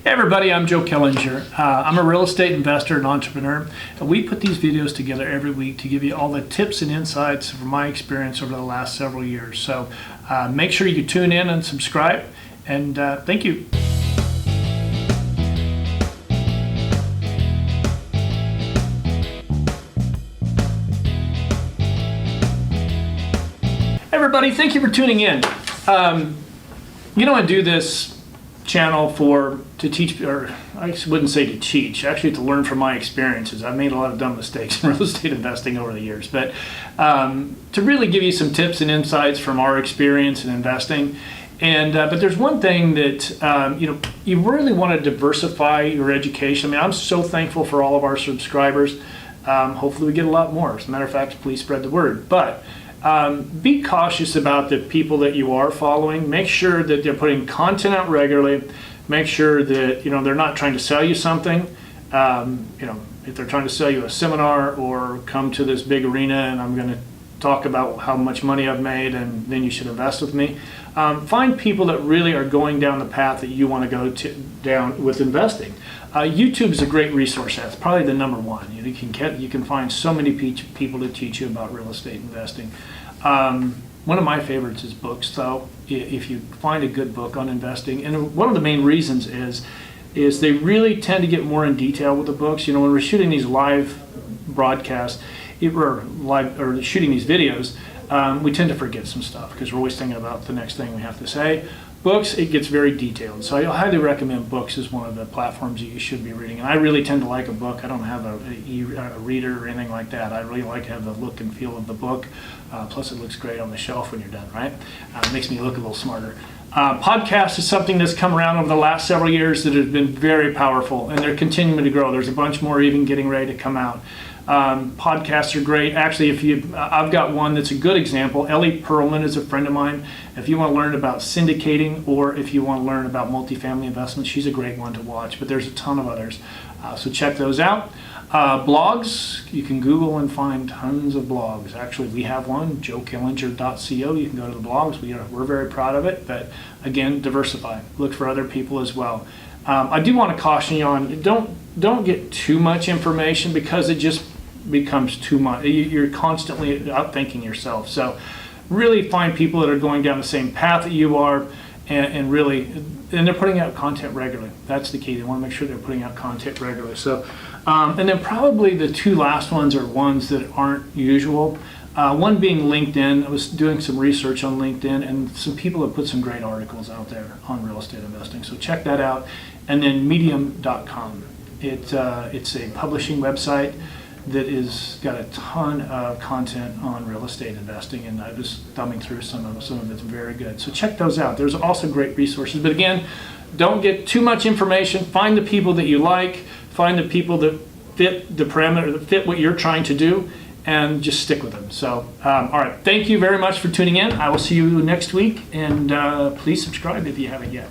Hey everybody, I'm Joe Killinger. I'm a real estate investor and entrepreneur. And we put these videos together every week to give you all the tips and insights from my experience over the last several years. So make sure you tune in and subscribe, and thank you. Everybody, thank you for tuning in. I do this channel to teach, or I wouldn't say to teach, actually to learn from my experiences. I've made a lot of dumb mistakes in real estate investing over the years, but to really give you some tips and insights from our experience in investing. And but there's one thing that you really want to diversify your education. I mean, I'm so thankful for all of our subscribers. Hopefully we get a lot more. As a matter of fact, please spread the word. But be cautious about the people that you are following. Make sure that they're putting content out regularly. Make sure that they're not trying to sell you something. If they're trying to sell you a seminar or come to this big arena and I'm going to talk about how much money I've made and then you should invest with me. Find people that really are going down the path that you want to go down with investing. YouTube is a great resource. That's probably the number one. You can find so many people to teach you about real estate investing. One of my favorites is books, though. If you find a good book on investing, and one of the main reasons is they really tend to get more in detail with the books. When we're shooting these live broadcasts or shooting these videos, we tend to forget some stuff because we're always thinking about the next thing we have to say. Books, it gets very detailed. So I highly recommend books as one of the platforms that you should be reading. And I really tend to like a book. I don't have a reader or anything like that. I really like to have the look and feel of the book. Plus it looks great on the shelf when you're done, right? It makes me look a little smarter. Podcast is something that's come around over the last several years that has been very powerful, and they're continuing to grow. There's a bunch more even getting ready to come out. Podcasts are great. Actually, I've got one that's a good example. Ellie Perlman is a friend of mine. If you want to learn about syndicating or if you want to learn about multifamily investments, she's a great one to watch, but there's a ton of others. So check those out. Blogs, you can Google and find tons of blogs. Actually, we have one, joekillinger.co. You can go to the blogs. We're very proud of it, but again, diversify. Look for other people as well. I do want to caution you on, don't get too much information because it just becomes too much. You're constantly outthinking yourself. So really find people that are going down the same path that you are, and they're putting out content regularly. That's the key. They want to make sure they're putting out content regularly. So, and then probably the two last ones are ones that aren't usual. One being LinkedIn. I was doing some research on LinkedIn, and some people have put some great articles out there on real estate investing. So check that out. And then medium.com. It's a publishing website that is got a ton of content on real estate investing, and I was thumbing through some of it's very good. So check those out. There's also great resources. But again, don't get too much information. Find the people that you like. Find the people that fit the parameter, that fit what you're trying to do, and just stick with them. So, all right. Thank you very much for tuning in. I will see you next week, and please subscribe if you haven't yet.